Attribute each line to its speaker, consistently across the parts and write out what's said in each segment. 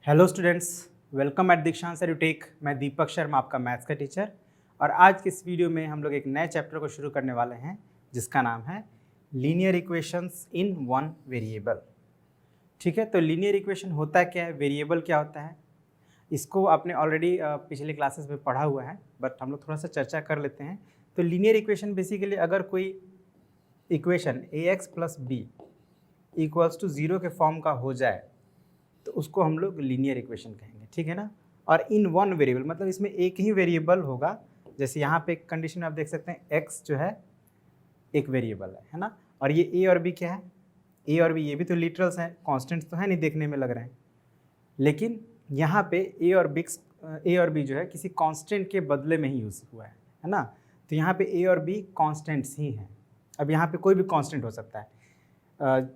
Speaker 1: Hello students, welcome eight दीक्षांत edutech. मैं दीपक शर्मा, आपका मैथ्स का टीचर। और आज के इस वीडियो में हम लोग एक नए चैप्टर को शुरू करने वाले हैं जिसका नाम है linear equations in one variable. ठीक है, तो लीनियर इक्वेशन होता क्या है, वेरिएबल क्या होता है, इसको आपने ऑलरेडी पिछले क्लासेस में पढ़ा हुआ है, बट हम लोग थोड़ा सा चर्चा कर लेते हैं। तो लीनियर इक्वेशन बेसिकली अगर कोई equation ax plus B equals to 0 के फॉर्म का हो जाए तो उसको हम लोग लीनियर इक्वेशन कहेंगे। ठीक है ना। और इन वन वेरिएबल मतलब इसमें एक ही वेरिएबल होगा। जैसे यहाँ पे एक कंडीशन आप देख सकते हैं, x जो है एक वेरिएबल है ना। और ये a और b क्या है, a और b ये भी तो लिटरल्स हैं, कॉन्स्टेंट्स तो है नहीं देखने में लग रहे हैं, लेकिन यहाँ पे a और b जो है किसी कांस्टेंट के बदले में ही यूज़ हुआ है ना। तो यहाँ पे a और b कांस्टेंट्स ही हैं। अब यहाँ पे कोई भी कांस्टेंट हो सकता है,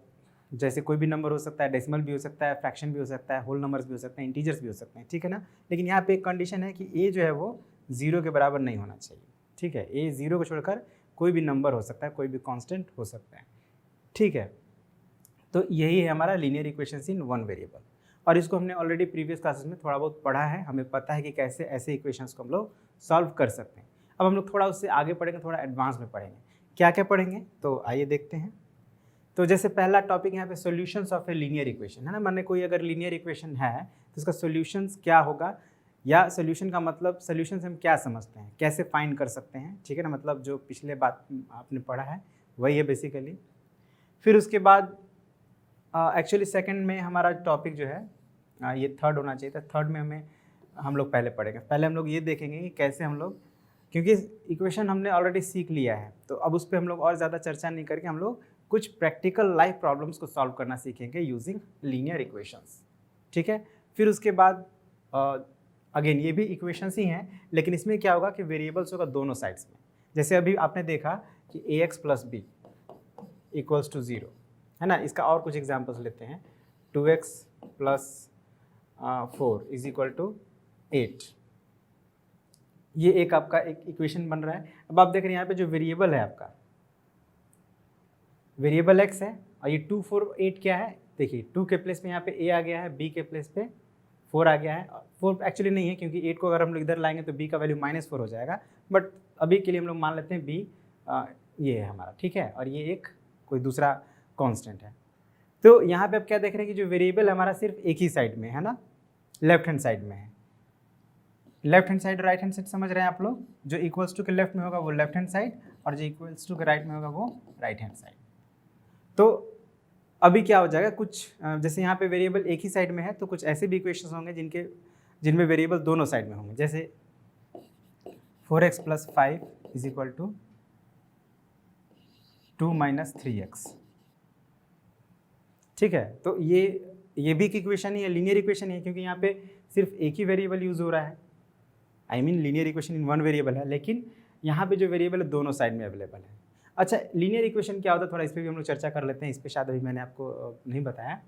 Speaker 1: जैसे कोई भी नंबर हो सकता है, डेसिमल भी हो सकता है, फ्रैक्शन भी हो सकता है, होल नंबर्स भी हो सकते हैं, इंटीजर्स भी हो सकते हैं। ठीक है ना। लेकिन यहाँ पे एक कंडीशन है कि a जो है वो 0 के बराबर नहीं होना चाहिए। ठीक है, a 0 को छोड़कर कोई भी नंबर हो सकता है, कोई भी कांस्टेंट हो सकता है। ठीक है, तो यही है हमारा linear equations in one variable. और इसको हमने ऑलरेडी प्रीवियस क्लासेस में थोड़ा बहुत पढ़ा है, हमें पता है कि कैसे ऐसे इक्वेशंस को हम लोग सॉल्व कर सकते हैं। अब हम लोग थोड़ा उससे आगे पढ़ेंगे, थोड़ा एडवांस में पढ़ेंगे। क्या क्या पढ़ेंगे तो आइए देखते हैं। तो जैसे पहला टॉपिक यहाँ पे solutions of a linear equation है ना। माने कोई अगर लीनियर इक्वेशन है तो इसका सॉल्यूशंस क्या होगा, या सॉल्यूशन का मतलब सॉल्यूशन से हम क्या समझते हैं, कैसे फाइंड कर सकते हैं। ठीक है ना, मतलब जो पिछले बात आपने पढ़ा है वही है बेसिकली। फिर उसके बाद एक्चुअली सेकंड में हमारा टॉपिक जो है ये थर्ड होना चाहिए था। थर्ड में हम लोग पहले पढ़ेंगे। पहले हम लोग ये देखेंगे कि कैसे हम लोग, क्योंकि इक्वेशन हमने ऑलरेडी सीख लिया है तो अब उस पर हम लोग और ज़्यादा चर्चा नहीं करके हम लोग कुछ प्रैक्टिकल लाइफ प्रॉब्लम्स को सॉल्व करना सीखेंगे यूजिंग लीनियर इक्वेशंस। ठीक है, फिर उसके बाद अगेन ये भी इक्वेशंस ही हैं, लेकिन इसमें क्या होगा कि वेरिएबल्स होगा दोनों साइड्स में। जैसे अभी आपने देखा कि ax plus B equals to 0 है ना। इसका और कुछ एग्जाम्पल्स लेते हैं। 2x plus 4 is equal to 8, ये एक आपका एक इक्वेशन बन रहा है। अब आप देख रहे हैं यहाँ पे जो वेरिएबल है आपका वेरिएबल x है, और ये 2 4 8 क्या है, देखिए 2 के प्लेस पे यहाँ पे a आ गया है, b के प्लेस पे 4 आ गया है। 4 एक्चुअली नहीं है क्योंकि 8 को अगर हम लोग इधर लाएंगे तो b का वैल्यू -4 हो जाएगा, बट अभी के लिए हम लोग मान लेते हैं b ये है हमारा। ठीक है, और ये एक कोई दूसरा कॉन्स्टेंट है। तो यहाँ पे आप क्या देख रहे हैं कि जो वेरिएबल हमारा सिर्फ एक ही साइड में है ना, लेफ्ट हैंड साइड में है। लेफ्ट हैंड साइड और राइट हैंड साइड समझ रहे हैं आप लोग। जो इक्वल्स टू के लेफ्ट में होगा वो लेफ्ट हैंड साइड, और जो इक्वल्स टू के राइट में होगा वो राइट हैंड साइड। तो अभी क्या हो जाएगा, कुछ जैसे यहाँ पे वेरिएबल एक ही साइड में है तो कुछ ऐसे भी इक्वेशंस होंगे जिनमें वेरिएबल दोनों साइड में होंगे। जैसे 4x plus 5 is equal to 2 minus 3x। ठीक है, तो ये भी एक इक्वेशन ही है, लीनियर इक्वेशन ही है, क्योंकि यहाँ पे सिर्फ एक ही वेरिएबल यूज हो रहा है। I mean linear equation in one variable है, लेकिन यहाँ पे जो वेरिएबल है दोनों साइड में अवेलेबल है। अच्छा, लीनियर इक्वेशन क्या होता है, थोड़ा इस पर भी हम लोग चर्चा कर लेते हैं। इस पर शायद अभी मैंने आपको नहीं बताया।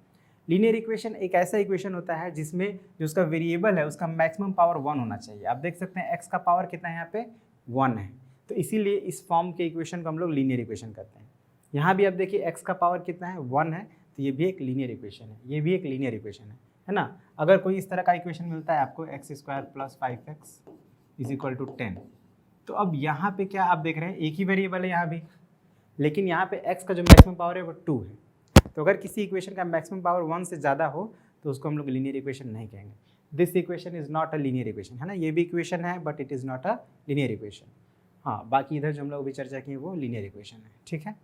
Speaker 1: लीनियर इक्वेशन एक ऐसा इक्वेशन होता है जिसमें जो उसका वेरिएबल है उसका मैक्सिमम पावर 1 होना चाहिए। आप देख सकते हैं x का पावर कितना है, यहाँ पे 1 है, तो इसीलिए इस फॉर्म के इक्वेशन को हम लोग लीनियर इक्वेशन कहते हैं। यहाँ भी आप देखिए x का पावर कितना है, 1 है, तो ये भी एक लीनियर इक्वेशन है, ये भी एक लीनियर इक्वेशन है ना। अगर कोई इस तरह का इक्वेशन मिलता है आपको x² plus 5x is equal to 10, तो अब यहाँ पे क्या आप देख रहे हैं, एक ही वेरिएबल है यहाँ भी, लेकिन यहाँ पे x का जो मैक्सिमम पावर है वो 2 है। तो अगर किसी इक्वेशन का मैक्सिमम पावर 1 से ज़्यादा हो तो उसको हम लोग लीनियर इक्वेशन नहीं कहेंगे। This equation is not a linear equation, है ना। ये भी इक्वेशन है but it is not a linear equation. हाँ, बाकी इधर जो हम लोग अभी चर्चा किए वो लीनियर इक्वेशन है। ठीक है,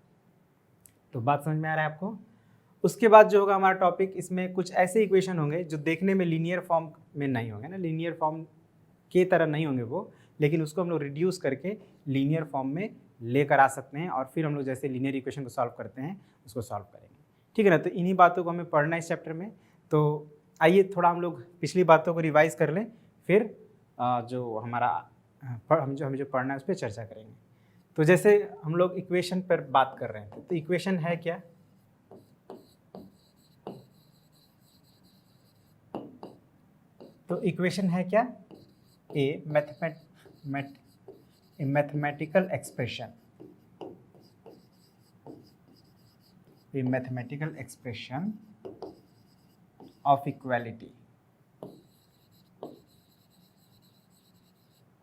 Speaker 1: तो बात समझ में आ रहा है आपको। उसके बाद जो होगा हमारा टॉपिक, इसमें कुछ ऐसे इक्वेशन होंगे जो देखने में लीनियर फॉर्म में नहीं होंगे ना, लीनियर फॉर्म की तरह नहीं होंगे वो, लेकिन उसको हम लोग रिड्यूस करके लीनियर फॉर्म में लेकर आ सकते हैं, और फिर हम लोग जैसे लीनियर इक्वेशन को सॉल्व करते हैं उसको सॉल्व करेंगे। ठीक है ना, तो इन्हीं बातों को हमें पढ़ना है इस चैप्टर में। तो आइए थोड़ा हम लोग पिछली बातों को रिवाइज कर लें, फिर जो हमारा हमें जो पढ़ना है उस पर चर्चा करेंगे। तो जैसे हम लोग इक्वेशन पर बात कर रहे थे, तो इक्वेशन है क्या, तो इक्वेशन है क्या, ए mathematical expression, a mathematical expression of equality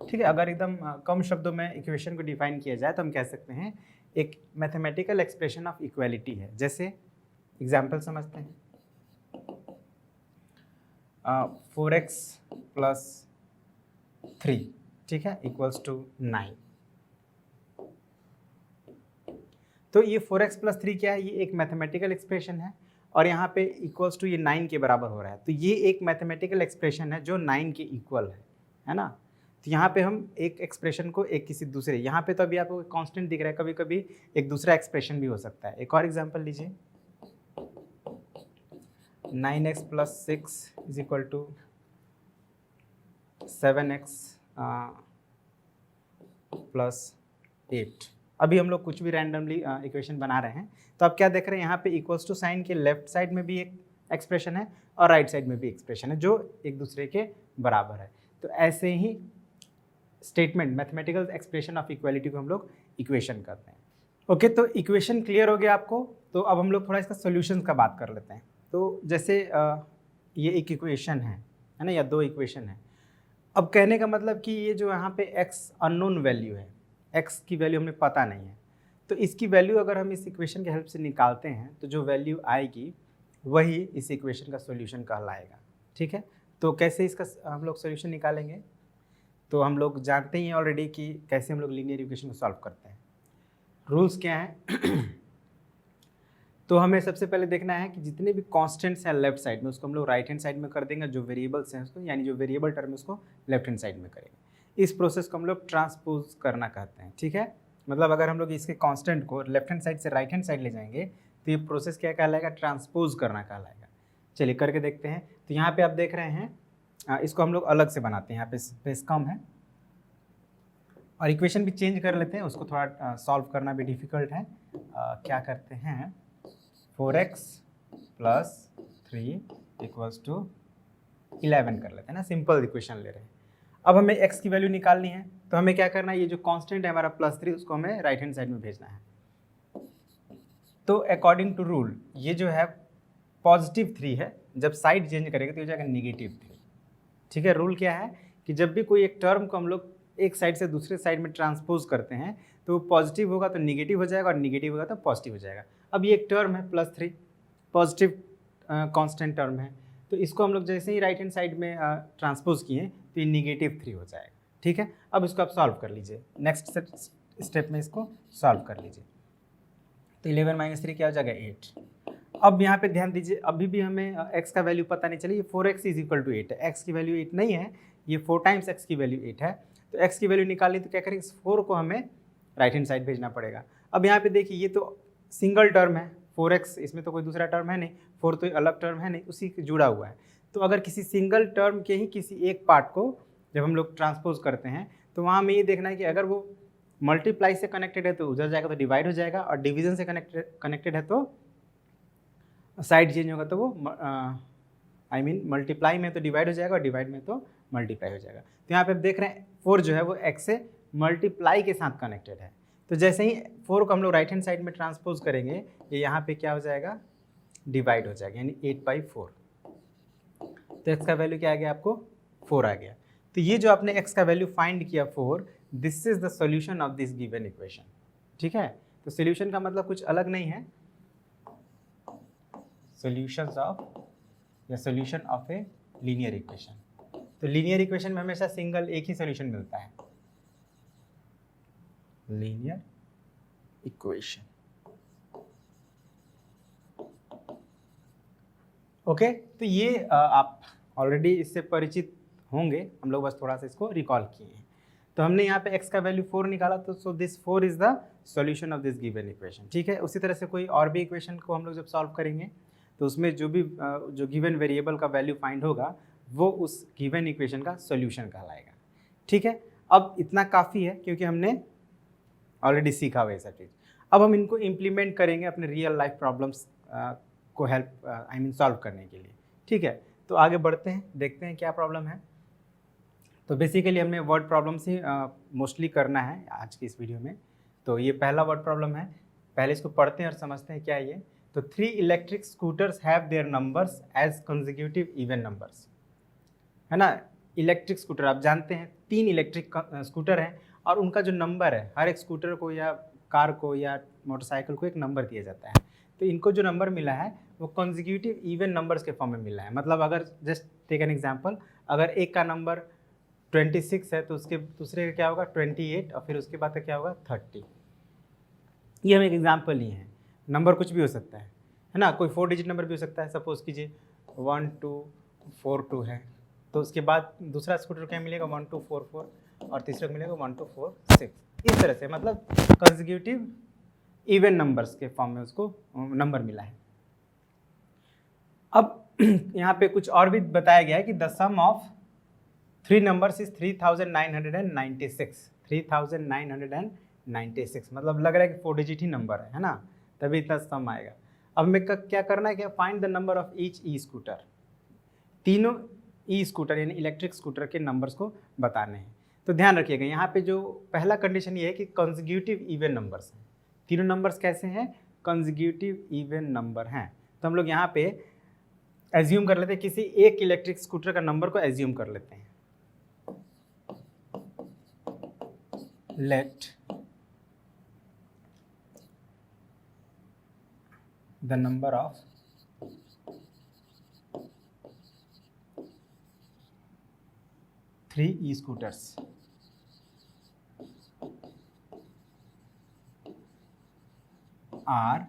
Speaker 1: ठीक है, अगर एकदम कम शब्दों में इक्वेशन को डिफाइन किया जाए तो हम कह सकते हैं एक मैथमेटिकल एक्सप्रेशन ऑफ इक्वालिटी है। जैसे एग्जाम्पल समझते हैं, 4x प्लस 3, ठीक है, इक्वल्स टू 9। तो ये 4x प्लस 3 क्या है, ये एक मैथमेटिकल एक्सप्रेशन है और यहाँ पे इक्वल्स टू ये 9 के बराबर हो रहा है। तो ये एक मैथमेटिकल एक्सप्रेशन है जो 9 के इक्वल है ना। तो यहाँ पे हम एक एक्सप्रेशन को एक किसी दूसरे, यहाँ पे तो अभी आपको कांस्टेंट दिख रहा है, कभी कभी एक दूसरा एक्सप्रेशन भी हो सकता है। एक और एग्जांपल लीजिए, 9x plus 6 is equal to 7x plus 8। अभी हम लोग कुछ भी रैंडमली इक्वेशन बना रहे हैं। तो आप क्या देख रहे हैं, यहाँ पे इक्वल्स टू साइन के लेफ्ट साइड में भी एक एक्सप्रेशन है और राइट साइड में भी एक्सप्रेशन है जो एक दूसरे के बराबर है। तो ऐसे ही statement, mathematical expression of equality को हम लोग इक्वेशन करते हैं। ओके, तो इक्वेशन क्लियर हो गया आपको। तो अब हम लोग थोड़ा इसका सोल्यूशन का बात कर लेते हैं। तो जैसे ये एक इक्वेशन है ना, या दो इक्वेशन है। अब कहने का मतलब कि ये जो यहाँ पे x अननोन वैल्यू है, x की वैल्यू हमें पता नहीं है, तो इसकी वैल्यू अगर हम इस इक्वेशन के हेल्प से निकालते हैं तो जो वैल्यू आएगी वही इस इक्वेशन का सोल्यूशन कहलाएगा। ठीक है, तो कैसे इसका हम लोग सोल्यूशन निकालेंगे, तो हम लोग जानते ही हैं ऑलरेडी कि कैसे हम लोग लीनियर इक्वेशन को सॉल्व करते हैं। रूल्स क्या हैं तो हमें सबसे पहले देखना है कि जितने भी कांस्टेंट्स हैं लेफ्ट साइड में उसको हम लोग राइट हैंड साइड में कर देंगे, जो वेरिएबल्स हैं उसको, यानी जो वेरिएबल टर्म है उसको लेफ्ट हैंड साइड में करेंगे। इस प्रोसेस को हम लोग ट्रांसपोज करना कहते हैं। ठीक है, मतलब अगर हम लोग इसके कांस्टेंट को लेफ्ट हैंड साइड से राइट हैंड साइड ले जाएंगे तो ये प्रोसेस क्या कहलाएगा, ट्रांसपोज करना कहलाएगा। चलिए करके देखते हैं। तो यहाँ पे आप देख रहे हैं इसको हम लोग अलग से बनाते हैं, यहाँ पे स्पेस कम है और इक्वेशन भी चेंज कर लेते हैं, उसको थोड़ा सॉल्व करना भी डिफिकल्ट है। क्या करते हैं, 4x प्लस 3 इक्वल्स टू 11 कर लेते हैं ना, सिंपल इक्वेशन ले रहे हैं। अब हमें x की वैल्यू निकालनी है, तो हमें क्या करना है, ये जो कांस्टेंट है हमारा +3 उसको हमें राइट हैंड साइड में भेजना है। तो अकॉर्डिंग टू रूल ये जो है +3 है, जब साइड चेंज करेंगे तो हो जाएगा -3। ठीक है, रूल क्या है कि जब भी कोई एक टर्म को हम लोग एक साइड से दूसरे साइड में ट्रांसपोज करते हैं तो वो पॉजिटिव होगा तो निगेटिव हो जाएगा और निगेटिव होगा तो पॉजिटिव हो जाएगा। अब ये एक टर्म है +3, पॉजिटिव कांस्टेंट टर्म है, तो इसको हम लोग जैसे ही राइट हैंड साइड में ट्रांसपोज किए तो ये -3 हो जाएगा। ठीक है, अब इसको आप सॉल्व कर लीजिए, नेक्स्ट स्टेप में इसको सॉल्व कर लीजिए। तो 11 - 3 क्या हो जाएगा, 8। अब यहाँ पे ध्यान दीजिए, अभी भी हमें x का वैल्यू पता नहीं चली, ये 4x इज इक्वल टू 8 है। x की वैल्यू 8 नहीं है, ये 4 टाइम्स x की वैल्यू 8 है। तो x की वैल्यू निकालनी तो क्या करेंगे, इस 4 को हमें राइट हैंड साइड भेजना पड़ेगा। अब यहाँ पे देखिए ये तो सिंगल टर्म है 4x, इसमें तो कोई दूसरा टर्म है नहीं, 4 तो अलग टर्म है नहीं, उसी से जुड़ा हुआ है। तो अगर किसी सिंगल टर्म के ही किसी एक पार्ट को जब हम लोग ट्रांसपोज करते हैं तो वहाँ हमें ये देखना है कि अगर वो मल्टीप्लाई से कनेक्टेड है तो उधर जाएगा तो डिवाइड हो जाएगा, और डिवीजन से कनेक्टेड है तो साइड चेंज होगा तो वो मल्टीप्लाई में तो डिवाइड हो जाएगा और डिवाइड में तो मल्टीप्लाई हो जाएगा। तो यहाँ पे आप देख रहे हैं 4 जो है वो x से मल्टीप्लाई के साथ कनेक्टेड है। तो जैसे ही 4 को हम लोग राइट हैंड साइड में ट्रांसपोज करेंगे ये यहाँ पे क्या हो जाएगा, डिवाइड हो जाएगा, यानी 8/4। तो x का वैल्यू क्या आ गया आपको, 4 आ गया। तो ये जो आपने x का वैल्यू फाइंड किया 4, this is the solution of this given equation. ठीक है, तो सॉल्यूशन का मतलब कुछ अलग नहीं है, सॉल्यूशंस ऑफ या solution of a linear equation. तो लीनियर इक्वेशन में हमेशा सिंगल एक ही सॉल्यूशन मिलता है, लीनियर इक्वेशन। ओके, तो ये आप ऑलरेडी इससे परिचित होंगे, हम लोग बस थोड़ा सा इसको रिकॉल किए हैं। तो हमने यहाँ पे x का वैल्यू 4 निकाला, तो so this 4 is the solution of this given equation. ठीक है, उसी तरह से कोई और भी इक्वेशन को हम लोग जब सॉल्व करेंगे तो उसमें जो भी जो गिवन वेरिएबल का वैल्यू फाइंड होगा वो उस गिवन इक्वेशन का सॉल्यूशन कहलाएगा। ठीक है, अब इतना काफ़ी है क्योंकि हमने ऑलरेडी सीखा हुआ ये सब चीज़। अब हम इनको इम्प्लीमेंट करेंगे अपने रियल लाइफ प्रॉब्लम्स को हेल्प सॉल्व करने के लिए। ठीक है, तो आगे बढ़ते हैं, देखते हैं क्या प्रॉब्लम है। तो बेसिकली हमें वर्ड प्रॉब्लम्स ही मोस्टली करना है आज की इस वीडियो में। तो ये पहला वर्ड प्रॉब्लम है, पहले इसको पढ़ते हैं और समझते हैं क्या है ये। तो 3 electric scooters have their numbers as consecutive even numbers, है ना। इलेक्ट्रिक स्कूटर, आप जानते हैं 3 इलेक्ट्रिक स्कूटर हैं और उनका जो नंबर है, हर एक स्कूटर को या कार को या मोटरसाइकिल को एक नंबर दिया जाता है। तो इनको जो नंबर मिला है वो कॉन्जिक्यूटिव इवन नंबर्स के फॉर्म में मिला है। मतलब अगर जस्ट टेक एन एग्जांपल, अगर एक का नंबर 26 है तो उसके दूसरे का क्या होगा 28 और फिर उसके बाद का क्या होगा 30। ये हम एक एग्जांपल लिए हैं। नंबर कुछ भी हो सकता है ना, कोई 4 डिजिट नंबर भी हो सकता है। सपोज कीजिए 1242 है, तो उसके बाद दूसरा स्कूटर क्या मिलेगा 1244 और तीसरा मिलेगा 1246। इस तरह से मतलब कंसेक्यूटिव इवन नंबर्स के फॉर्म में उसको नंबर मिला है। अब यहाँ पे कुछ और भी बताया गया है कि the sum of 3 numbers is 3996। 3996 मतलब लग रहा है कि 4 डिजिट ही नंबर है ना, तभी इतना सम आएगा। अब हमें क्या करना है, क्या find the number of each e scooter. तीनों ई स्कूटर यानी इलेक्ट्रिक स्कूटर के नंबर्स को बताने हैं। तो ध्यान रखिएगा, यहाँ पे जो पहला कंडीशन ये है कि कंसेक्यूटिव इवन नंबर्स हैं। तीनों नंबर्स कैसे हैं, कंसेक्यूटिव इवन नंबर हैं। तो हम लोग यहाँ पे एज्यूम कर लेते हैं, किसी एक इलेक्ट्रिक स्कूटर का नंबर को एज्यूम कर लेते हैं। Let the number of three E scooters are,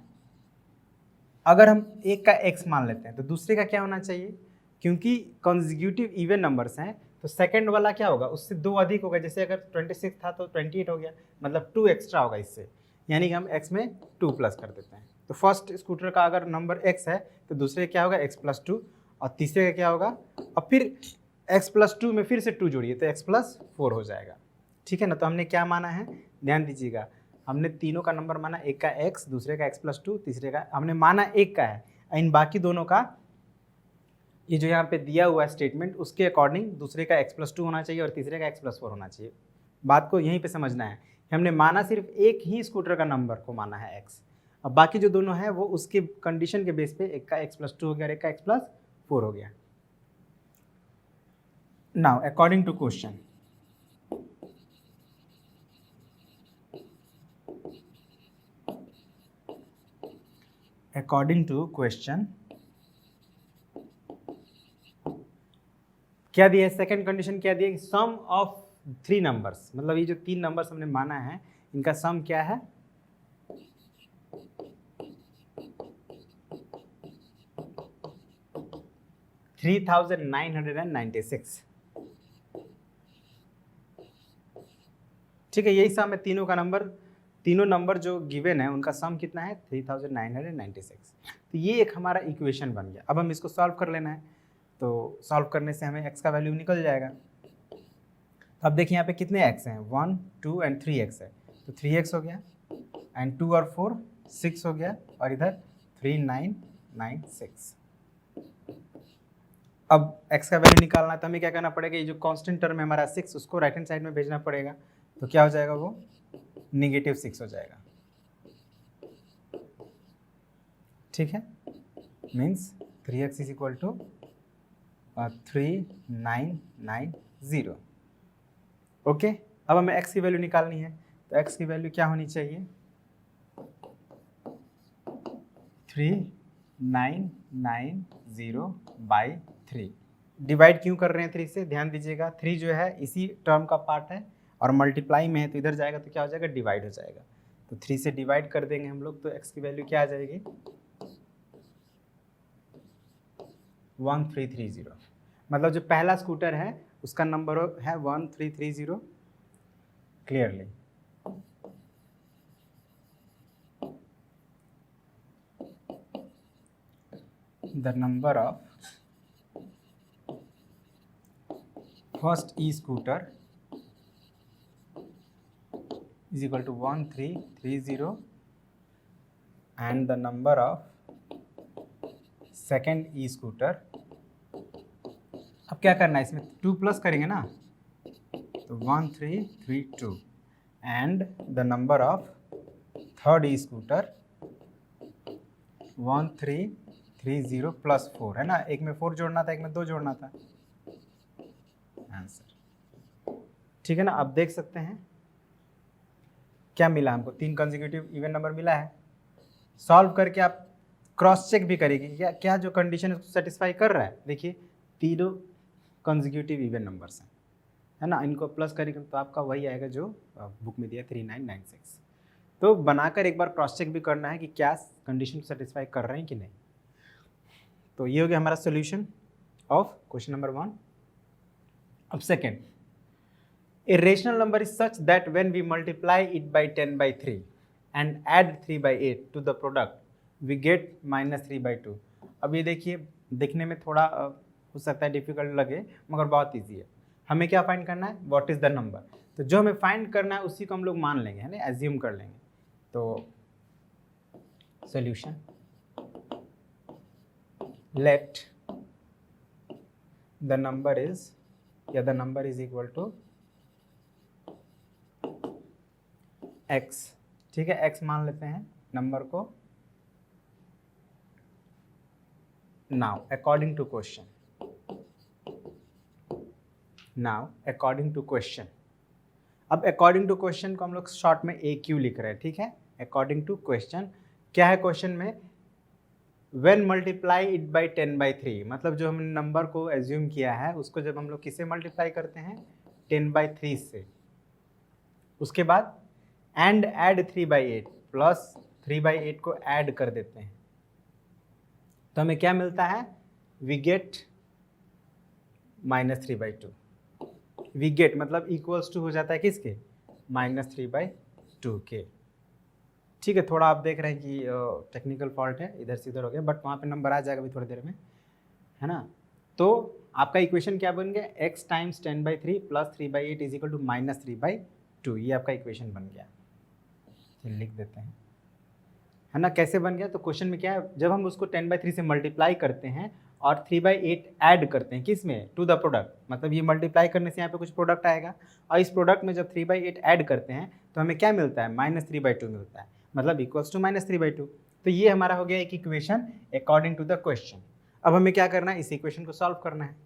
Speaker 1: अगर हम एक का x मान लेते हैं तो दूसरे का क्या होना चाहिए, क्योंकि कॉन्जिक्यूटिव इवन नंबर्स हैं तो सेकंड वाला क्या होगा उससे 2 अधिक होगा। जैसे अगर 26 था तो 28 हो गया, मतलब 2 एक्स्ट्रा होगा इससे, यानी कि हम x में 2 प्लस कर देते हैं। तो फर्स्ट स्कूटर का अगर नंबर x है तो दूसरे क्या होगा x+2 और तीसरे का क्या होगा, और फिर x+2 में फिर से 2 जोड़िए तो x+4 हो जाएगा। ठीक है ना। तो हमने क्या माना है, ध्यान दीजिएगा, हमने तीनों का नंबर माना, एक का x, दूसरे का x+2, तीसरे का हमने माना एक का है। इन बाकी दोनों का ये जो यहाँ पे दिया हुआ है स्टेटमेंट उसके अकॉर्डिंग दूसरे का x+2 होना चाहिए और तीसरे का x+4 होना चाहिए। बात को यहीं पे समझना है, हमने माना सिर्फ एक ही स्कूटर का नंबर को माना है x, अब बाकी जो दोनों है वो उसके कंडीशन के बेस पे एक का x+2 हो गया और एक का x+4 हो गया। नाउ अकॉर्डिंग टू क्वेश्चन, क्या दिया है, सेकंड कंडीशन क्या दिया, सम ऑफ 3 नंबर्स, मतलब ये जो 3 नंबर्स हमने माना है इनका सम क्या है, 3996। ठीक है, यही सम है तीनों का नंबर, तीनों नंबर जो गिवन है उनका सम कितना है 3996। तो ये एक हमारा इक्वेशन बन गया। अब हम इसको सॉल्व कर लेना है, तो सॉल्व करने से हमें x का वैल्यू निकल जाएगा। तो अब देखिए यहाँ पे कितने x हैं, 1, 2 एंड 3x है, तो 3x हो गया एंड 2 और 4 6 हो गया और इधर 3996। अब x का वैल्यू निकालना है तो हमें क्या करना पड़ेगा, ये जो कांस्टेंट टर्म है हमारा 6 उसको राइट हैंड साइड में भेजना पड़ेगा। तो क्या हो जाएगा, वो -6 हो जाएगा। ठीक है, means 3x is equal to 3990। Okay, अब हमें x की वैल्यू निकालनी है, तो x की वैल्यू क्या होनी चाहिए 3990/3। डिवाइड क्यों कर रहे हैं 3 से, ध्यान दीजिएगा 3 जो है इसी टर्म का पार्ट है और मल्टीप्लाई में है तो इधर जाएगा तो क्या हो जाएगा, डिवाइड हो जाएगा। तो 3 से डिवाइड कर देंगे हम लोग तो x की वैल्यू क्या आ जाएगी 1330। मतलब जो पहला स्कूटर है उसका नंबर है 1330 clearly. The number of first e scooter is equal to 1330 and the number of second e scooter। अब क्या करना है, इसमें 2 प्लस करेंगे ना तो 1332 and the number of third e scooter 1330 +4 है ना, एक में 4 जोड़ना था एक में 2 जोड़ना था, ठीक है ना। अब देख सकते हैं क्या मिला हमको, 3 कंसेक्यूटिव इवन नंबर मिला है। सॉल्व करके आप क्रॉस चेक भी करेंगे क्या क्या जो कंडीशन उसको सेटिस्फाई कर रहा है। देखिए तीनों कंसेक्यूटिव इवन नंबर्स हैं, है ना। इनको प्लस करेंगे तो आपका वही आएगा जो बुक में दिया 3996। तो बनाकर एक बार क्रॉस चेक भी करना है कि क्या कंडीशन सेटिस्फाई कर रहे हैं कि नहीं। तो ये हो गया हमारा सोल्यूशन ऑफ क्वेश्चन नंबर 1। अब second, a rational number is such that when we multiply it by 10/3 and add 3/8 to the product we get -3/2। अब ये देखिए देखने में थोड़ा हो सकता है डिफिकल्ट लगे मगर बहुत इजी है। हमें क्या फाइंड करना है, व्हाट इज़ द नंबर। तो जो हमें फाइंड करना है उसी को हम लोग मान लेंगे, है ना, एज्यूम कर लेंगे। तो solution, let the number is या the number is equal to x, ठीक है, x मान लेते हैं नंबर को। नाउ अकॉर्डिंग टू क्वेश्चन, अब अकॉर्डिंग टू क्वेश्चन को हम लोग शॉर्ट में AQ लिख रहे हैं, ठीक है। अकॉर्डिंग टू क्वेश्चन क्या है क्वेश्चन में, व्हेन मल्टीप्लाई इट बाई 10/3, मतलब जो हमने नंबर को एज्यूम किया है उसको जब हम लोग किससे मल्टीप्लाई करते हैं, 10/3 से, उसके बाद एंड ऐड 3/8 प्लस 3/8 को ऐड कर देते हैं तो हमें क्या मिलता है, वी गेट -3/2। वी गेट मतलब इक्वल्स टू हो जाता है किसके, -3/2 के। ठीक है, थोड़ा आप देख रहे हैं कि टेक्निकल फॉल्ट है, इधर से इधर हो गया, बट वहाँ पे नंबर आ जाएगा अभी थोड़ी देर में, है ना। तो आपका इक्वेशन क्या बन गया, x times 10/3 plus 3/8 is equal to -3/2। ये आपका इक्वेशन बन गया। चलिए लिख देते हैं, है ना। कैसे बन गया, तो क्वेश्चन में क्या है, जब हम उसको 10/3 से मल्टीप्लाई करते हैं और 3/8 ऐड करते हैं किस में, टू द प्रोडक्ट, मतलब ये मल्टीप्लाई करने से यहाँ पे कुछ प्रोडक्ट आएगा और इस प्रोडक्ट में जब 3/8 ऐड करते हैं तो हमें क्या मिलता है, -3/2 मिलता है, मतलब इक्वल्स टू -3/2। तो ये हमारा हो गया एक equation according to the question. अब हमें क्या करना है, इस इक्वेशन को सॉल्व करना है,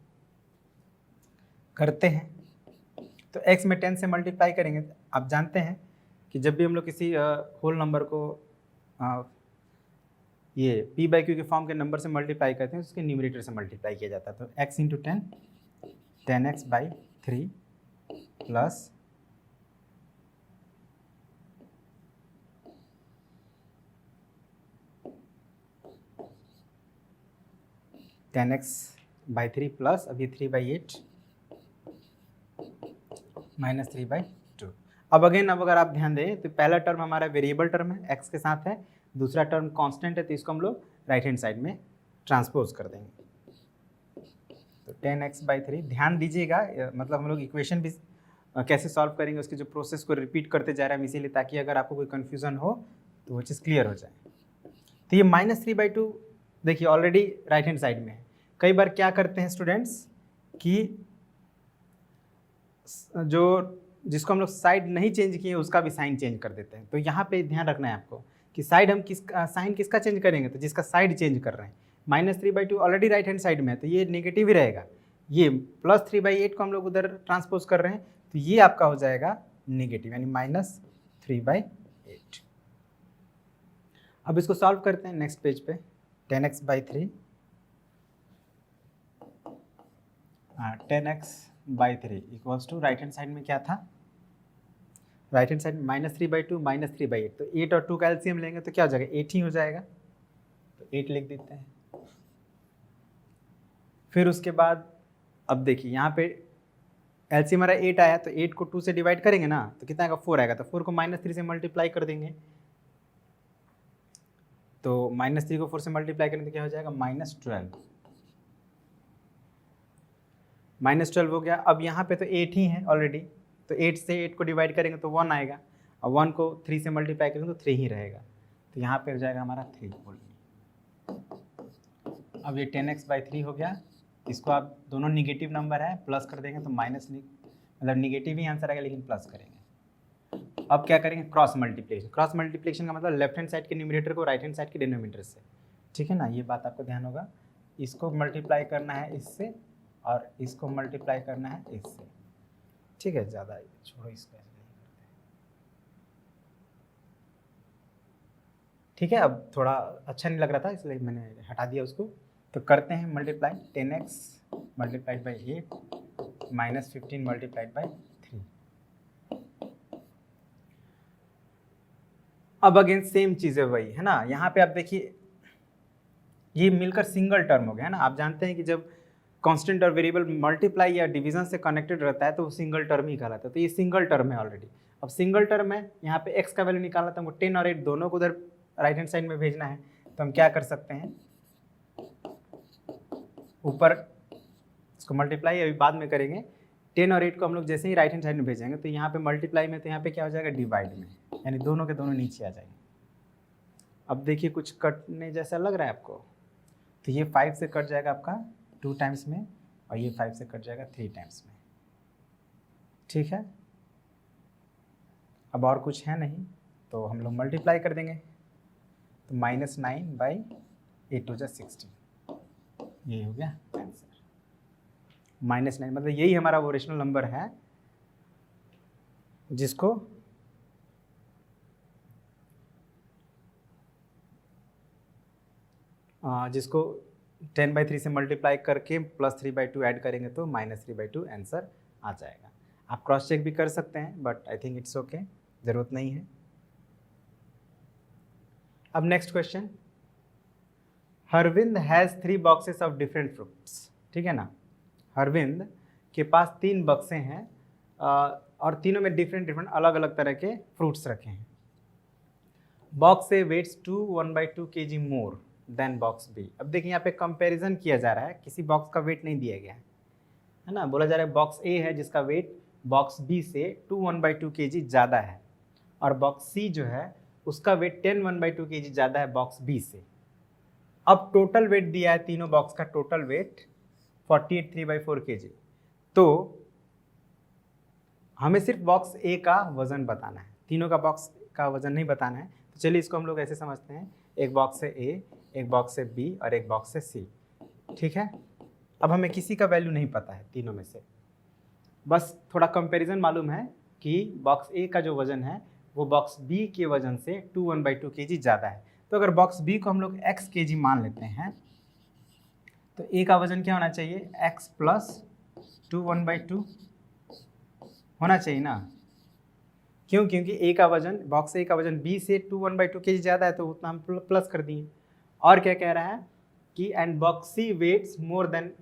Speaker 1: करते हैं। तो x में 10 से मल्टीप्लाई करेंगे। आप जानते हैं कि जब भी हम लोग किसी होल नंबर को ये p/q के फॉर्म के नंबर से मल्टीप्लाई करते हैं उसके न्यूमरेटर से मल्टीप्लाई किया जाता है। तो x × 10 10x/3 plus 10x/3 plus अभी 3/8 -3/2। अब अगर आप ध्यान दें तो पहला टर्म हमारा वेरिएबल टर्म है, x के साथ है, दूसरा टर्म कांस्टेंट है, तो इसको हम लोग राइट हैंड साइड में ट्रांसपोज कर देंगे। तो 10x/3, ध्यान दीजिएगा, मतलब हम लोग इक्वेशन भी कैसे सॉल्व करेंगे उसकी जो प्रोसेस को रिपीट करते जा रहे हैं इसीलिए, ताकि अगर आपको कोई कन्फ्यूज़न हो तो वो चीज़ क्लियर हो जाए। तो ये -3/2 देखिए ऑलरेडी राइट हैंड साइड में है। कई बार क्या करते हैं स्टूडेंट्स कि जो जिसको हम लोग साइड नहीं चेंज किए उसका भी साइन चेंज कर देते हैं। तो यहाँ पे ध्यान रखना है आपको कि साइड हम साइन किसका चेंज करेंगे, तो जिसका साइड चेंज कर रहे हैं। -3/2 ऑलरेडी राइट हैंड साइड में है तो ये नेगेटिव ही रहेगा, ये प्लस 3/8 को हम लोग उधर ट्रांसपोज कर रहे हैं तो ये आपका हो जाएगा नेगेटिव, यानी -3/8। अब इसको सॉल्व करते हैं नेक्स्ट पेज पे। 10x/3 10x/3 equals to right hand side में क्या था, राइट हैंड साइड में -3/2 -3/8, तो 8 और 2 का एलसीएम लेंगे तो क्या हो जाएगा, 8 ही हो जाएगा। तो 8 लिख देते हैं। फिर उसके बाद अब देखिए यहाँ पे एलसीएम हमारा 8 आया तो 8 को 2 से डिवाइड करेंगे ना तो कितना आएगा, 4 आएगा। तो 4 को -3 से मल्टीप्लाई कर देंगे, तो -3 को 4 से मल्टीप्लाई करेंगे तो क्या हो जाएगा, -12 हो गया। अब यहाँ पे तो 8 ही है ऑलरेडी, तो 8 से 8 को डिवाइड करेंगे तो 1 आएगा और 1 को 3 से मल्टीप्लाई करेंगे तो 3 ही रहेगा। तो यहाँ पे हो जाएगा हमारा 3 होल। अब ये 10x/3 हो गया, इसको आप दोनों निगेटिव नंबर है प्लस कर देंगे तो माइनस, मतलब निगेटिव ही आंसर आएगा लेकिन प्लस करेंगे। अब क्या करेंगे, क्रॉस मल्टीप्लिकेशन। क्रॉस मल्टीप्लिकेशन का मतलब लेफ्ट हैंड साइड के न्यूमरेटर को राइट हैंड साइड के डिनोमिनेटर से, ठीक है ना, ये बात आपको ध्यान होगा। इसको मल्टीप्लाई करना है इससे और इसको मल्टीप्लाई करना है इससे, ठीक है, ज़्यादा छोड़ो इसको, ऐसे नहीं करते। ठीक है, अब थोड़ा अच्छा नहीं लग रहा था इसलिए मैंने हटा दिया उसको। तो करते हैं multiply 10x multiplied by 8 minus 15 multiplied by 3। अब अगेन सेम चीज़ है वही, है ना। यहाँ पे आप देखिए ये मिलकर सिंगल टर्म हो गया, है ना। आप जानते हैं कि जब कांस्टेंट और वेरिएबल मल्टीप्लाई या डिवीजन से कनेक्टेड रहता है तो वो सिंगल टर्म ही कहलाता है। तो ये सिंगल टर्म है ऑलरेडी। अब सिंगल टर्म है, यहाँ पे x का वैल्यू निकालना था हमको, 10 और 8 दोनों को उधर राइट हैंड साइड में भेजना है। तो हम क्या कर सकते हैं, ऊपर इसको मल्टीप्लाई अभी बाद में करेंगे, 10 और 8 को हम लोग जैसे ही राइट हैंड साइड में भेजेंगे तो यहाँ पे मल्टीप्लाई में, तो यहाँ पे क्या हो जाएगा, डिवाइड में, यानी दोनों के दोनों नीचे आ जाएंगे। अब देखिए कुछ कटने जैसा लग रहा है आपको, तो ये 5 से कट जाएगा आपका 2 टाइम्स में, और ये 5 से कट जाएगा 3 टाइम्स में। ठीक है, अब और कुछ है नहीं तो हम लोग मल्टीप्लाई कर देंगे। तो -9 बाई 8 टू 16, यही हो गया आंसर। -9 मतलब यही हमारा वो रेशनल नंबर है जिसको जिसको 10/3 से मल्टीप्लाई करके +3/2 ऐड करेंगे तो -3/2 आंसर आ जाएगा। आप क्रॉस चेक भी कर सकते हैं but I think it's okay, ज़रूरत नहीं है। अब next question, Harvind has 3 boxes of different fruits. ठीक है ना, हरविंद के पास 3 बक्से हैं और तीनों में डिफरेंट अलग अलग तरह के फ्रूट्स रखे हैं। Box A weights 1/2 kg more than box B. अब देखिए यहाँ पे कंपैरिजन किया जा रहा है, किसी बॉक्स का वेट नहीं दिया गया है ना। बोला जा रहा है बॉक्स ए है जिसका वेट बॉक्स बी से 1/2 kg ज़्यादा है, और बॉक्स सी जो है उसका वेट 1/2 kg ज़्यादा है बॉक्स बी से। अब टोटल वेट दिया है, तीनों बॉक्स का टोटल वेट 48 3/4 kg। तो हमें सिर्फ बॉक्स ए का वजन बताना है, तीनों का बॉक्स का वजन नहीं बताना है। तो चलिए इसको हम लोग ऐसे समझते हैं, एक बॉक्स से ए, एक बॉक्स से बी और एक बॉक्स से सी। ठीक है, अब हमें किसी का वैल्यू नहीं पता है तीनों में से, बस थोड़ा कंपैरिजन मालूम है कि बॉक्स ए का जो वजन है वो बॉक्स बी के वजन से 1/2 kg ज़्यादा है। तो अगर बॉक्स बी को हम लोग x kg मान लेते हैं तो ए का वजन क्या होना चाहिए, x + 1/2 होना चाहिए ना। क्यों, क्योंकि ए का वजन, बॉक्स ए का वजन बी से 1/2 kg ज़्यादा है तो उतना हम प्लस कर दिए। और क्या कह रहा है कि and box C weights more than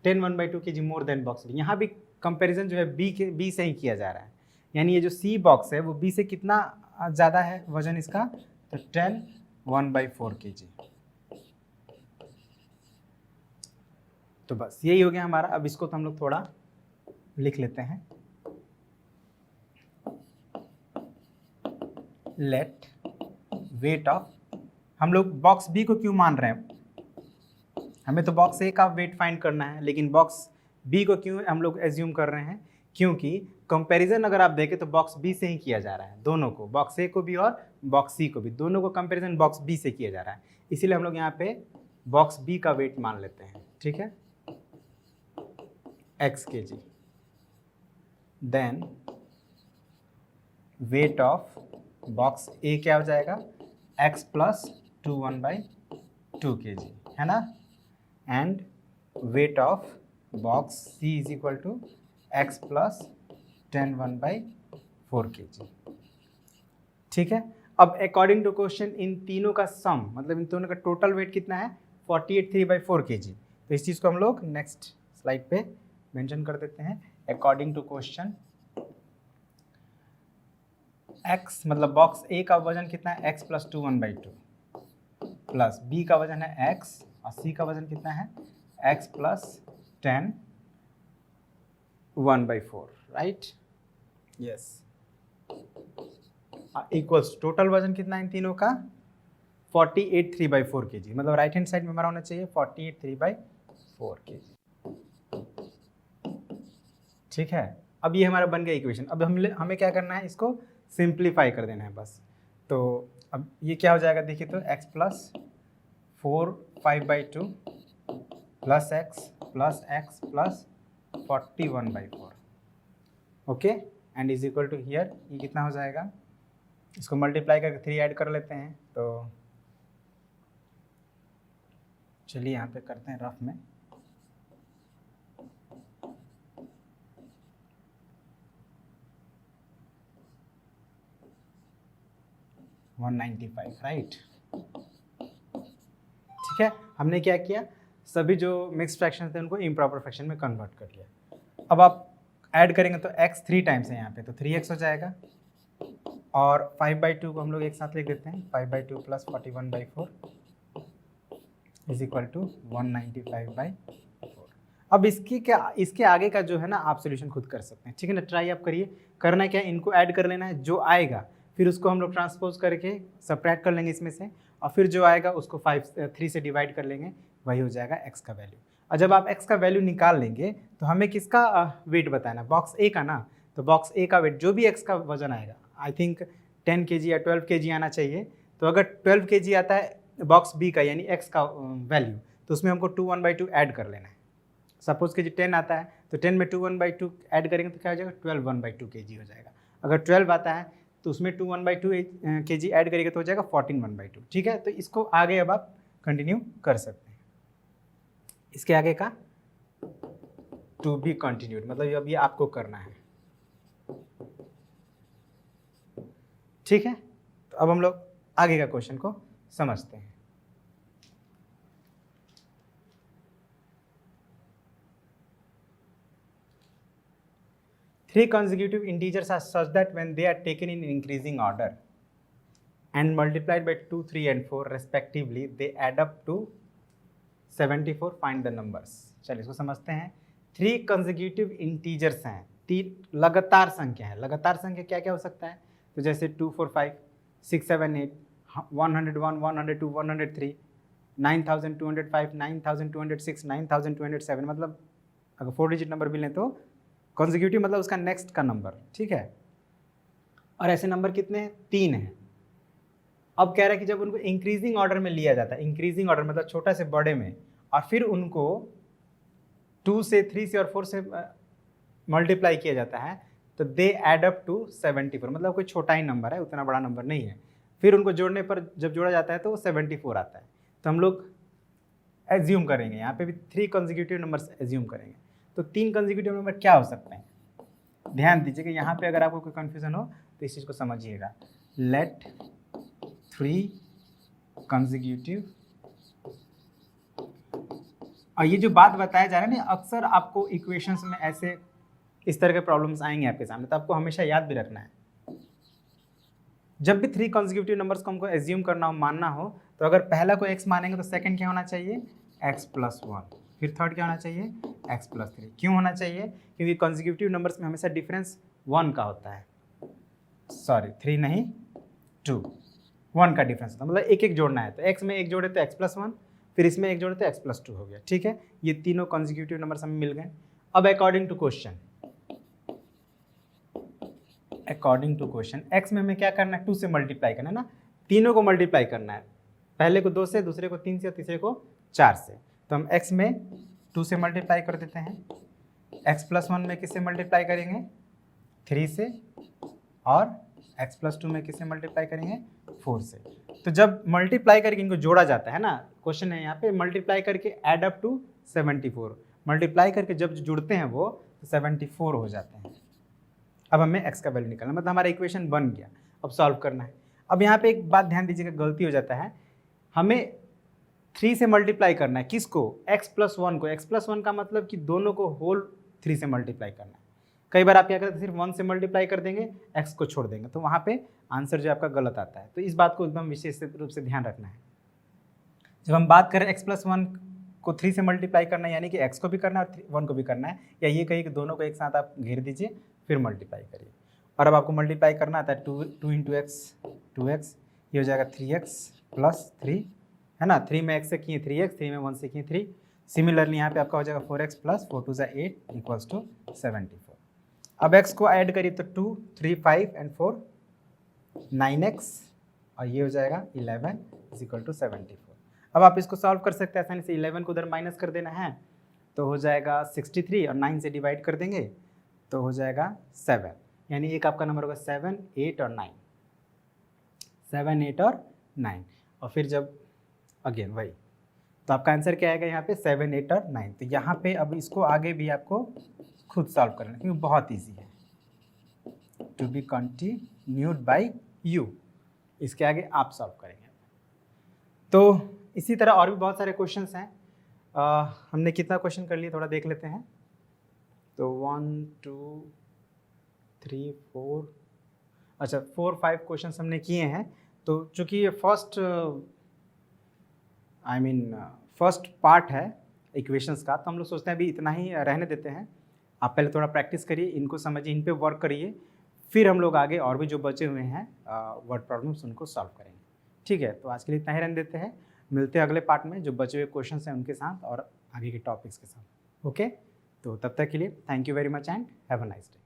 Speaker 1: 1/2 kg more than box B. यहाँ भी कंपैरिजन जो है बी से ही किया जा रहा है, यानी ये जो सी बॉक्स है वो बी से कितना ज़्यादा है वजन इसका, तो 1/4 kg। तो बस यही हो गया हमारा। अब इसको तो हम लोग थोड़ा लिख लेते हैं, लेट वेट ऑफ, हम लोग बॉक्स बी को क्यों मान रहे हैं, हमें तो बॉक्स ए का वेट फाइंड करना है, लेकिन बॉक्स बी को क्यों हम लोग एज्यूम कर रहे हैं, क्योंकि कंपैरिजन अगर आप देखें तो बॉक्स बी से ही किया जा रहा है, दोनों को, बॉक्स ए को भी और बॉक्स सी को भी, दोनों को कंपैरिजन बॉक्स बी से किया जा रहा है। इसीलिए हम लोग यहाँ पे बॉक्स बी का वेट मान लेते हैं। ठीक है, x kg, then weight of box A क्या हो जाएगा, x + 1/2 kg, है ना, and weight of box C is equal to x + 1/4 kg। ठीक है, अब अकॉर्डिंग टू क्वेश्चन इन तीनों का सम, मतलब इन दोनों का टोटल वेट कितना है, 48 3/4 kg। तो इस चीज़ को हम लोग नेक्स्ट स्लाइड पे मेंशन कर देते हैं। अकॉर्डिंग टू क्वेश्चन x मतलब बॉक्स ए का वजन कितना है, x + 1/2 प्लस बी का वजन है x और सी का वजन कितना है, x + 1/4, right, yes, equals total वजन कितना है इन तीनों का, 48 3/4 kg। मतलब राइट हैंड साइड में हमारा होना चाहिए 48 3/4 kg। ठीक है, अब ये हमारा बन गया इक्वेशन। अब हमें क्या करना है, इसको सिंप्लीफाई कर देना है बस। तो अब ये क्या हो जाएगा, देखिए तो x + 4 5/2 plus x + 41/4 okay, and is equal to here, ये कितना हो जाएगा, इसको मल्टीप्लाई करके 3 ऐड कर लेते हैं, तो चलिए यहाँ पे करते हैं रफ में। $195, राइट। ठीक है, हमने क्या किया, सभी जो मिक्स फ्रैक्शन थे उनको इम्प्रॉपर फ्रैक्शन में कन्वर्ट कर लिया। अब आप ऐड करेंगे तो x 3 टाइम्स है यहाँ पे, तो 3x हो जाएगा, और 5/2 को हम लोग एक साथ लिख देते हैं, 5/2 प्लस 41/4 इज इक्वल टू 195/4। अब इसके आगे का जो है ना आप सोल्यूशन खुद कर सकते हैं, ठीक है ना। ट्राई आप करिए, करना क्या है, इनको ऐड कर लेना है, जो आएगा फिर उसको हम लोग ट्रांसपोज करके सबट्रैक्ट कर लेंगे इसमें से, और फिर जो आएगा उसको 3 से डिवाइड कर लेंगे, वही हो जाएगा x का वैल्यू। और जब आप x का वैल्यू निकाल लेंगे तो हमें किसका वेट बताना है, बॉक्स ए का ना। तो बॉक्स ए का वेट, जो भी x का वजन आएगा, आई थिंक 10 kg या 12 kg आना चाहिए। तो अगर 12 kg आता है बॉक्स बी का, यानी x का वैल्यू, तो उसमें हमको 2 1/2 ऐड कर लेना है। सपोज kg 10 आता है तो 10 में 2 1/2 ऐड करेंगे तो क्या हो जाएगा, 12 1/2 kg हो जाएगा। अगर 12 आता है तो उसमें 2 1/2 kg ऐड करेंगे तो हो जाएगा 14 1/2। ठीक है, तो इसको आगे अब आप कंटिन्यू कर सकते हैं। इसके आगे का टू बी कंटिन्यूड, मतलब अब ये आपको करना है। ठीक है, तो अब हम लोग आगे का क्वेश्चन को समझते हैं। Three consecutive integers are such that when they are taken in increasing order and multiplied by 2, 3 and 4 respectively, they add up to 74. Find the numbers. चलिए इसको समझते हैं। 3 consecutive integers हैं, 3 लगातार संख्या है। लगातार संख्या क्या क्या हो सकता है, तो जैसे 2 4 5 6 7 8 101 102 103 9205 9206 9207, मतलब अगर 4 डिजिट नंबर भी लें तो कॉन्जिक्यूटिव मतलब उसका नेक्स्ट का नंबर। ठीक है, और ऐसे नंबर कितने हैं, 3 हैं। अब कह रहा है कि जब उनको इंक्रीजिंग ऑर्डर में लिया जाता है, इंक्रीजिंग ऑर्डर मतलब छोटा से बड़े में, और फिर उनको 2 से 3 से और 4 से मल्टीप्लाई किया जाता है, तो दे एड अप टू 74, मतलब कोई छोटा ही नंबर है, उतना बड़ा नंबर नहीं है। फिर उनको जोड़ने पर जब जोड़ा जाता है तो वो 74 आता है। तो हम लोग एज्यूम करेंगे, यहाँ पे भी 3 कंसेक्यूटिव नंबर्स एज्यूम करेंगे। तो 3 कंसेक्यूटिव नंबर क्या हो सकते हैं, ध्यान दीजिए कि यहाँ पे अगर आपको कोई कन्फ्यूजन हो तो इस चीज़ को समझिएगा। लेट 3 कंसेक्यूटिव, और ये जो बात बताया जा रहा है ना, अक्सर आपको इक्वेशंस में ऐसे इस तरह के प्रॉब्लम्स आएंगे आपके सामने, तो आपको हमेशा याद भी रखना है, जब भी 3 कंसेक्यूटिव नंबर्स को हमको एज्यूम करना हो, मानना हो, तो अगर पहला को x मानेंगे तो सेकंड क्या होना चाहिए, x+1, फिर थर्ड क्या होना चाहिए, x+3। क्यों होना चाहिए, क्योंकि कंसेक्यूटिव नंबर्स में हमेशा डिफरेंस 1 का होता है, सॉरी 3 नहीं 2, 1 का डिफरेंस होता है, मतलब एक एक जोड़ना है। तो x में एक जोड़े तो x+1, फिर इसमें एक जोड़े तो x+2 हो गया। ठीक है, ये तीनों कंसेक्यूटिव नंबर्स हमें मिल गए। अब अकॉर्डिंग टू क्वेश्चन x में हमें क्या करना है, 2 से मल्टीप्लाई करना है ना, तीनों को मल्टीप्लाई करना है, पहले को 2 से, दूसरे को 3 से और तीसरे को 4 से। तो हम x में 2 से मल्टीप्लाई कर देते हैं, x+1 में किससे मल्टीप्लाई करेंगे, 3 से, और x+2 में किससे मल्टीप्लाई करेंगे, 4 से। तो जब मल्टीप्लाई करके इनको जोड़ा जाता है ना, क्वेश्चन है यहाँ पे मल्टीप्लाई करके एड अप टू 74, मल्टीप्लाई करके जब जुड़ते हैं वो तो 74 हो जाते हैं। अब हमें x का वैल्यू निकालना, मतलब हमारा इक्वेशन बन गया, अब सॉल्व करना है। अब यहाँ पे एक बात ध्यान दीजिएगा, गलती हो जाता है, हमें 3 से मल्टीप्लाई करना है, किसको, x+1 को। x+1 का मतलब कि दोनों को होल 3 से मल्टीप्लाई करना है। कई बार आप क्या करते हैं, सिर्फ 1 से मल्टीप्लाई कर देंगे, x को छोड़ देंगे, तो वहाँ पे आंसर जो आपका गलत आता है। तो इस बात को एकदम विशेष रूप से ध्यान रखना है। जब हम बात करें x+1 को 3 से मल्टीप्लाई करना है, यानी कि x को भी करना है और 1 को भी करना है, या ये कहिए कि दोनों को एक साथ आप घेर दीजिए फिर मल्टीप्लाई करिए। और अब आपको मल्टीप्लाई करना आता है 2 इंटू एक्स 2x, ये हो जाएगा 3x प्लस 3, है ना। 3 में x से किए 3x, 3 में 1 से किए 3। सिमिलरली यहाँ पे आपका हो जाएगा 4x प्लस 4 2 8 इक्वल्स टू 74। अब x को ऐड करिए तो 2 3 5 एंड 4 9x, और ये हो जाएगा 11 इज इक्वल टू 74। अब आप इसको सॉल्व कर सकते हैं आसानी से, 11 को उधर माइनस कर देना है तो हो जाएगा 63, और 9 से डिवाइड कर देंगे तो हो जाएगा 7, यानी एक आपका नंबर होगा 7, 8 और 9, 7, 8 और 9। और फिर जब अगेन वही, तो आपका आंसर क्या आएगा यहाँ पे 7, 8 और 9। तो यहाँ पे अब इसको आगे भी आपको खुद सॉल्व करना है क्योंकि बहुत ईजी है। To be continued by you, इसके आगे आप सॉल्व करेंगे। तो इसी तरह और भी बहुत सारे क्वेश्चंस हैं। हमने कितना क्वेश्चन कर लिए थोड़ा देख लेते हैं। तो 1, 2, 3, 4, अच्छा 4, 5 क्वेश्चंस हमने किए हैं। तो चूँकि ये फर्स्ट पार्ट है इक्वेशंस का, तो हम लोग सोचते हैं अभी इतना ही रहने देते हैं। आप पहले थोड़ा प्रैक्टिस करिए, इनको समझिए, इन पे वर्क करिए, फिर हम लोग आगे और भी जो बचे हुए हैं वर्ड प्रॉब्लम्स उनको सॉल्व करेंगे। ठीक है, तो आज के लिए इतना ही रहने देते हैं। मिलते हैं अगले पार्ट में जो बचे हुए क्वेश्चंस हैं उनके साथ और आगे के टॉपिक्स के साथ। ओके, तो तब तक के लिए thank you very much and have a nice day.